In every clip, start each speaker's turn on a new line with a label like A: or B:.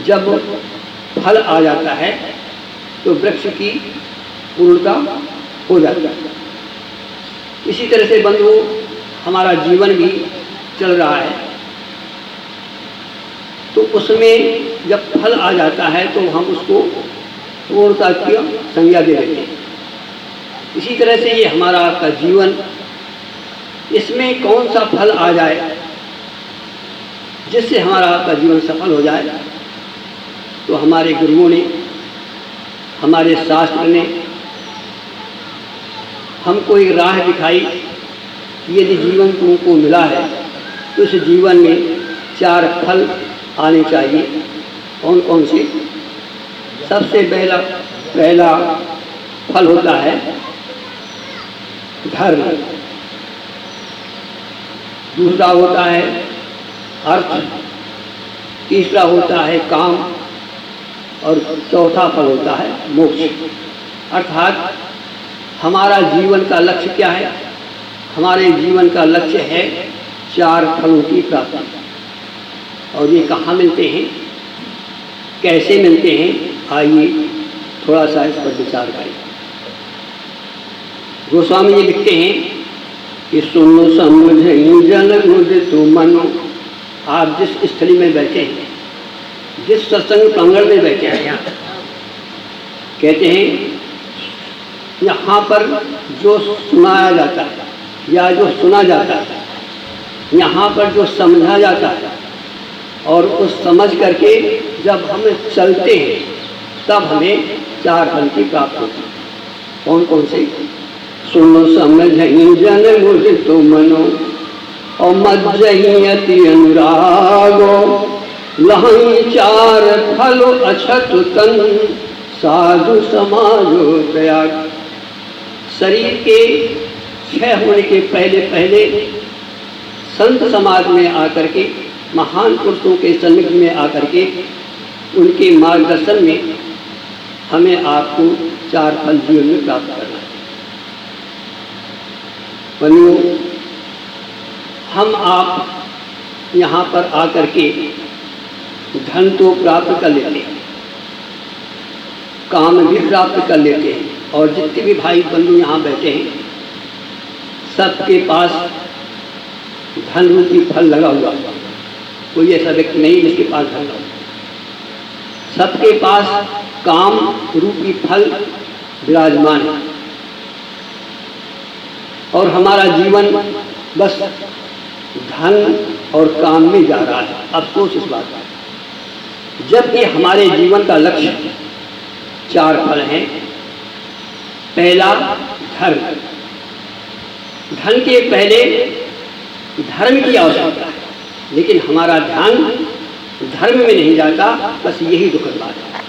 A: जब फल आ जाता है तो वृक्ष की पूर्णता हो जाती है। इसी तरह से बंधु हमारा जीवन भी चल रहा है, तो उसमें जब फल आ जाता है तो हम उसको पूर्णता की संज्ञा दे देते हैं। इसी तरह से ये हमारा आपका जीवन, इसमें कौन सा फल आ जाए जिससे हमारा आपका जीवन सफल हो जाए, तो हमारे गुरुओं ने, हमारे शास्त्र ने हमको एक राह दिखाई कि यदि जीवन तुमको मिला है तो इस जीवन में 4 फल आने चाहिए। कौन कौन से? सबसे पहला फल होता है धर्म, दूसरा होता है अर्थ, तीसरा होता है काम और चौथा फल होता है मोक्ष। अर्थात हमारा जीवन का लक्ष्य क्या है? हमारे जीवन का लक्ष्य है 4 फलों की प्राप्ति। और ये कहाँ मिलते हैं, कैसे मिलते हैं, आइए थोड़ा सा इस पर विचार करें। गोस्वामी जी लिखते हैं कि सुनो समझई जन मुदित मनो। आप जिस स्थली में बैठे हैं, जिस सत्संग प्रांगण में बैठे हैं, यहाँ कहते हैं यहाँ पर जो सुनाया जाता है या जो सुना जाता है, यहाँ पर जो समझा जाता है, और उस समझ करके जब हम चलते हैं तब हमें 4 फल की प्राप्ति होती है। कौन कौन से? सुनो समझई जन मुदित मनो और मज्जहि अति अनुरागो, लहई 4 फल अछत तन, साधु समाजो त्याग। शरीर के क्षय होने के पहले पहले संत समाज में आकर के, महान पुरुषों के सन्निधि में आकर के, उनके मार्गदर्शन में हमें आपको 4 फल जीवन में प्राप्त करना है। बनियो, हम आप यहाँ पर आकर के धन तो प्राप्त कर लेते हैं, काम भी प्राप्त कर लेते हैं, और जितने भी भाई बंधु यहाँ बैठे हैं सबके पास धन रूपी फल लगा हुआ है। कोई ऐसा व्यक्ति नहीं जिसके पास धन लगा। सबके पास काम रूपी फल विराजमान है, और हमारा जीवन बस धन और काम में जा रहा है। अफसोस इस बात का, जबकि हमारे जीवन का लक्ष्य 4 फल हैं। पहला धर्म, धन के पहले धर्म की आवश्यकता है, लेकिन हमारा ध्यान धर्म में नहीं जाता। बस यही दुखद बात है।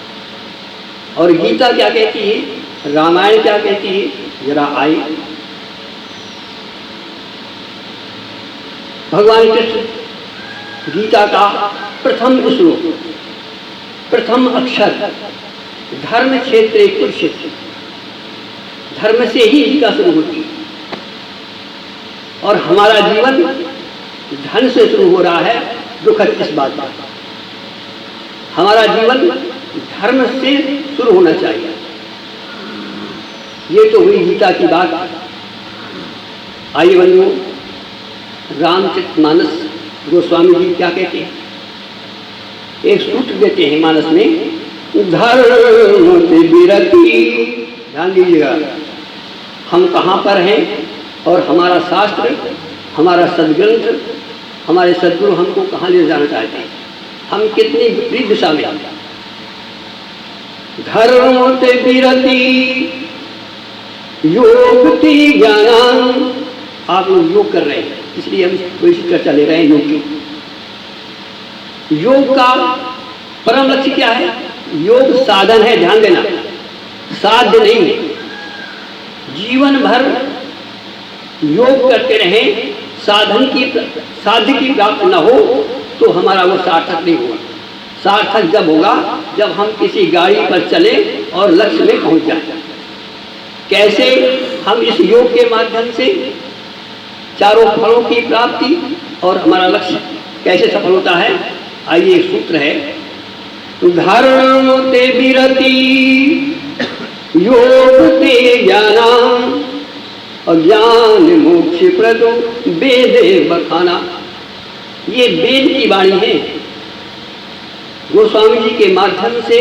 A: और गीता क्या कहती है, रामायण क्या कहती है, जरा आए। भगवान कृष्ण गीता का प्रथम श्लोक, प्रथम अक्षर, धर्म क्षेत्रे कुरुक्षेत्र, धर्म से ही गीता शुरू होती है। और हमारा जीवन धन से शुरू हो रहा है। दुखद इस बात का, हमारा जीवन धर्म से शुरू होना चाहिए। ये तो हुई गीता की बात। आइए बंधुओं, रामचरितमानस गोस्वामी जी क्या कहते हैं? एक सूत्र देते हैं मानस में, धर्म से विरति। ध्यान दीजिएगा, हम कहाँ पर हैं और हमारा शास्त्र, हमारा सदग्रंथ, हमारे सदगुरु हमको कहाँ ले जाना चाहते हैं, हम कितनी विपरीत दिशा में हैं। धर्म से विरति योग ती ज्ञान। आप लोग योग कर रहे हैं, इसलिए हम थोड़ी सी चर्चा ले रहे हैं योग की। योग का परम लक्ष्य क्या है? योग साधन है, ध्यान देना, साध्य नहीं है। जीवन भर योग करते रहें, साध्य की प्राप्ति न हो तो हमारा वो सार्थक नहीं होगा। सार्थक जब होगा जब हम किसी गाड़ी पर चले और लक्ष्य में पहुंच जाए। कैसे? हम इस योग के माध्यम से 4 फलों की प्राप्ति और हमारा लक्ष्य कैसे सफल होता है? आइए एक सूत्र है, धर्म ते विरति योग ते ज्ञाना अज्ञान मोक्ष प्रदो वेदे बखाना। ये वेद की वाणी है, गोस्वामी जी के माध्यम से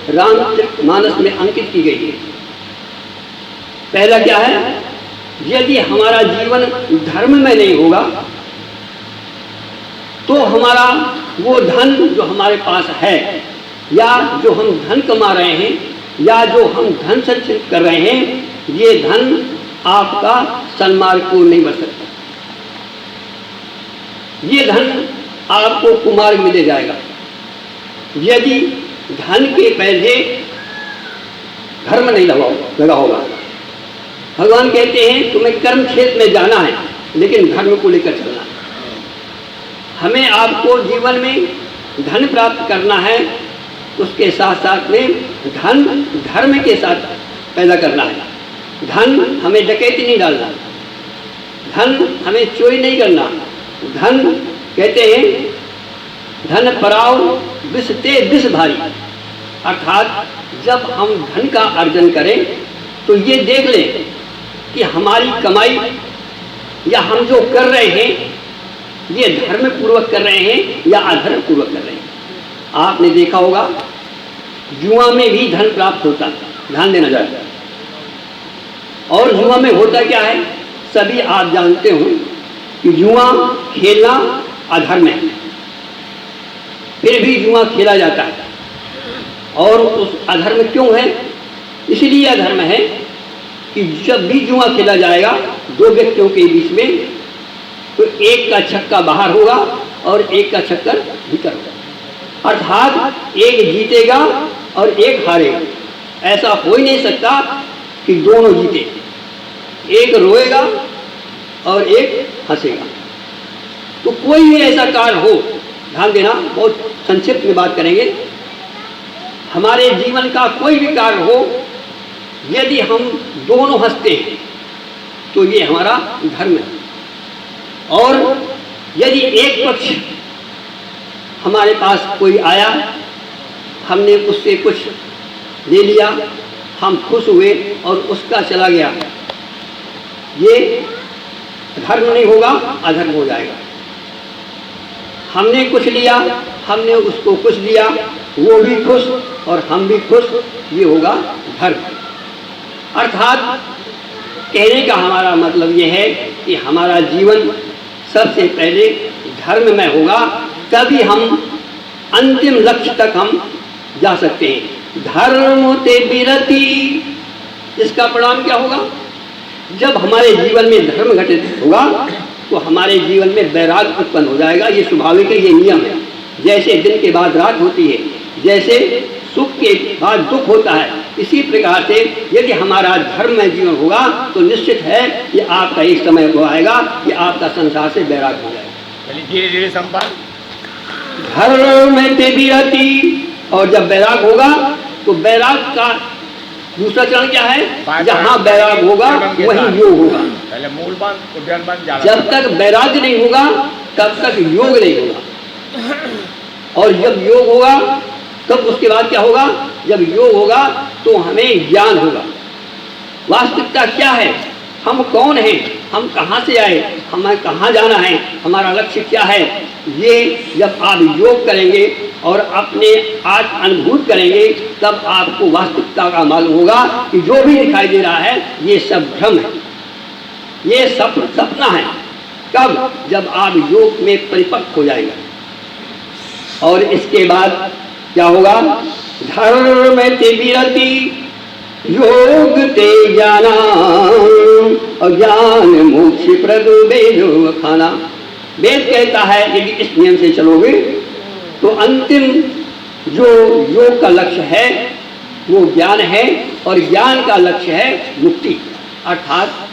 A: रामचरितमानस में अंकित की गई है। पहला क्या है, यदि हमारा जीवन धर्म में नहीं होगा तो हमारा वो धन जो हमारे पास है, या जो हम धन कमा रहे हैं, या जो हम धन संचित कर रहे हैं, ये धन आपका सन्मार्ग को नहीं बढ़ सकता। ये धन आपको कुमार्ग में ले जाएगा। यदि धन के पहले धर्म नहीं लगा होगा। भगवान कहते हैं तुम्हें कर्म क्षेत्र में जाना है, लेकिन धर्म को लेकर चलना है। हमें आपको जीवन में धन प्राप्त करना है, उसके साथ साथ में धन धर्म के साथ पैदा करना है। धन हमें डकैती नहीं डालना, धन हमें चोरी नहीं करना। धन कहते हैं धन पराओ विष ते विष भारी, अर्थात जब हम धन का अर्जन करें तो ये देख लें कि हमारी कमाई या हम जो कर रहे हैं ये धर्म पूर्वक कर रहे हैं या अधर्म पूर्वक कर रहे हैं। आपने देखा होगा जुआ में भी धन प्राप्त होता है, ध्यान देना चाहिए। और जुआ में होता क्या है, सभी आप जानते हो कि जुआ खेलना अधर्म है, फिर भी जुआ खेला जाता है। और उस अधर्म क्यों है? इसलिए अधर्म है कि जब भी जुआ खेला जाएगा दो व्यक्तियों के बीच में, तो एक का छक्का बाहर होगा और एक का छक्कर भीतर होगा, अर्थात एक जीतेगा और एक हारेगा। ऐसा हो ही नहीं सकता कि दोनों जीते, एक रोएगा और एक हंसेगा। तो कोई भी ऐसा कार्य हो, ध्यान देना, बहुत संक्षिप्त में बात करेंगे। हमारे जीवन का कोई भी कार्य हो, यदि हम दोनों हंसते हैं तो ये हमारा धर्म है। और यदि एक पक्ष हमारे पास कोई आया, हमने उससे कुछ ले लिया, हम खुश हुए और उसका चला गया, ये धर्म नहीं होगा, अधर्म हो जाएगा। हमने कुछ लिया, हमने उसको कुछ दिया, वो भी खुश और हम भी खुश, ये होगा धर्म। अर्थात कहने का हमारा मतलब ये है कि हमारा जीवन सबसे पहले धर्म में होगा, तभी हम अंतिम लक्ष्य तक हम जा सकते हैं। धर्म ते विरति, इसका परिणाम क्या होगा? जब हमारे जीवन में धर्म घटित होगा तो हमारे जीवन में वैराग्य उत्पन्न हो जाएगा। ये स्वाभाविक है, ये नियम है। जैसे दिन के बाद रात होती है, जैसे सुख के बाद दुख होता है, इसी प्रकार से यदि हमारा धर्म में जीवन होगा तो निश्चित है कि आपका एक समय वो आएगा कि आपका संसार से वैराग्य हो जाएगा।
B: धीरे धीरे संपादन
A: धर्म में ते विरति, और जब वैराग होगा तो वैराग का दूसरा चरण क्या है? जहाँ वैराग होगा वहीं योग होगा।
B: पहले मूल बंद, उद्यान बंद,
A: जब तक वैराग्य नहीं होगा तब तक योग नहीं होगा। और जब योग होगा तब उसके बाद क्या होगा? जब योग होगा तो हमें ज्ञान होगा। वास्तविकता क्या है, हम कौन हैं, हम कहाँ से आए, हमें कहाँ जाना है, हमारा लक्ष्य क्या है, ये जब आप योग करेंगे और अपने आज अनुभूत करेंगे तब आपको वास्तविकता का मालूम होगा कि जो भी दिखाई दे रहा है ये सब भ्रम है, ये सपना है। कब? जब आप योग में परिपक्व हो जाएंगे। और इसके बाद क्या होगा? धर्म ते विरति योग ते ज्ञाना अज्ञान मोक्ष प्रदो वेदो खाना। वेद कहता है यदि इस नियम से चलोगे तो अंतिम जो योग का लक्ष्य है वो ज्ञान है, और ज्ञान का लक्ष्य है मुक्ति। अर्थात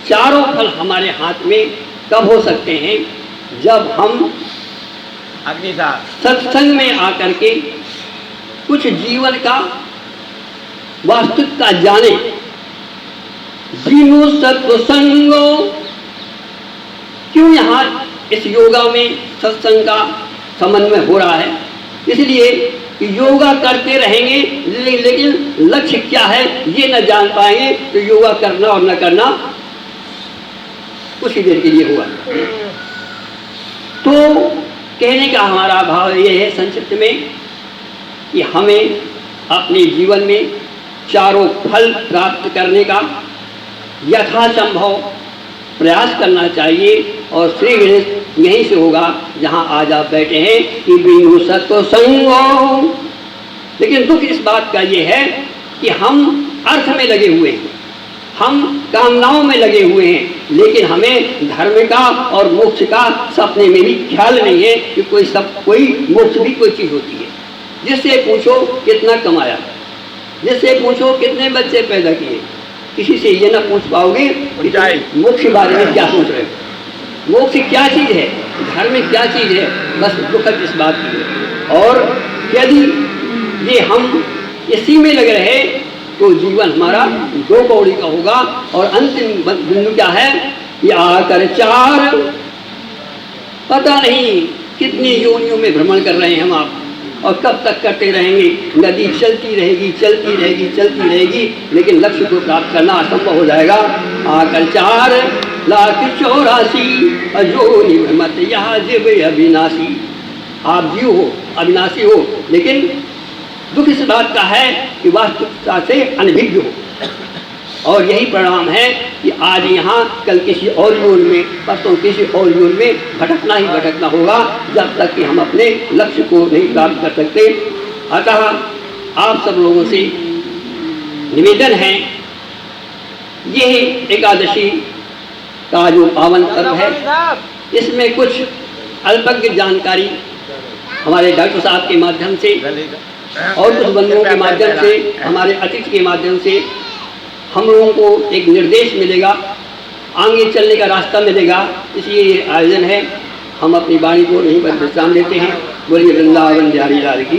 A: चारों फल हमारे हाथ में कब हो सकते हैं? जब हम सत्संग में आकर के कुछ जीवन का वास्तविकता जाने। जीनो सत्संगो, क्यों यहाँ इस योगा में सत्संग का समन्वय हो रहा है। इसलिए योगा करते रहेंगे, लेकिन लक्ष्य क्या है ये न जान पाएंगे तो योगा करना और न करना कुछ ही देर के लिए हुआ। तो कहने का हमारा भाव ये है संक्षिप्त में कि हमें अपने जीवन में चारों फल प्राप्त करने का यथासंभव प्रयास करना चाहिए और श्री गणेश यहीं से होगा जहां आज आप बैठे हैं कि बिनु सत्व संगो। लेकिन दुख इस बात का ये है कि हम अर्थ में लगे हुए हैं, हम कामनाओं में लगे हुए हैं, लेकिन हमें धर्म का और मोक्ष का सपने में भी ख्याल नहीं है कि कोई मोक्ष भी कोई चीज़ होती है। जिससे पूछो कितना कमाया, जिससे पूछो कितने बच्चे पैदा किए, किसी से ये ना पूछ पाओगे कि मोक्ष के बारे में क्या सोच रहे हो, मोक्ष क्या चीज़ है, धर्म क्या चीज़ है। बस दुखद इस बात की है। और यदि ये हम इसी में लगे रहे तो जीवन हमारा दो कौड़ी का होगा। और अंतिम बिंदु क्या है कि आकर चार पता नहीं कितनी योनियों में भ्रमण कर रहे हैं हम आप, और कब तक करते रहेंगे। नदी चलती रहेगी चलती रहेगी चलती रहेगी, लेकिन लक्ष्य को प्राप्त करना असंभव हो जाएगा। आकर 4,84,000 अजोनि भ्रमत यह जीव अविनाशी। आप जीव हो, अविनाशी हो, लेकिन दुख इस बात का है कि वास्तविकता से अनभिज्ञ हो। और यही परिणाम है कि आज यहाँ, कल किसी और योन में, परसों किसी और योन में भटकना ही भटकना होगा जब तक कि हम अपने लक्ष्य को नहीं प्राप्त कर सकते। अतः आप सब लोगों से निवेदन है, ये एकादशी का जो पावन पर्व है इसमें कुछ अल्पज्ञ जानकारी हमारे डॉक्टर साहब के माध्यम से और कुछ बंधुओं के माध्यम से, हमारे अतिथि के माध्यम से हम लोगों को एक निर्देश मिलेगा, आगे चलने का रास्ता मिलेगा। इसलिए ये आयोजन है। हम अपनी वाणी को यहीं पर विश्राम देते हैं। बोलिए वृंदावन बिहारी लाल की।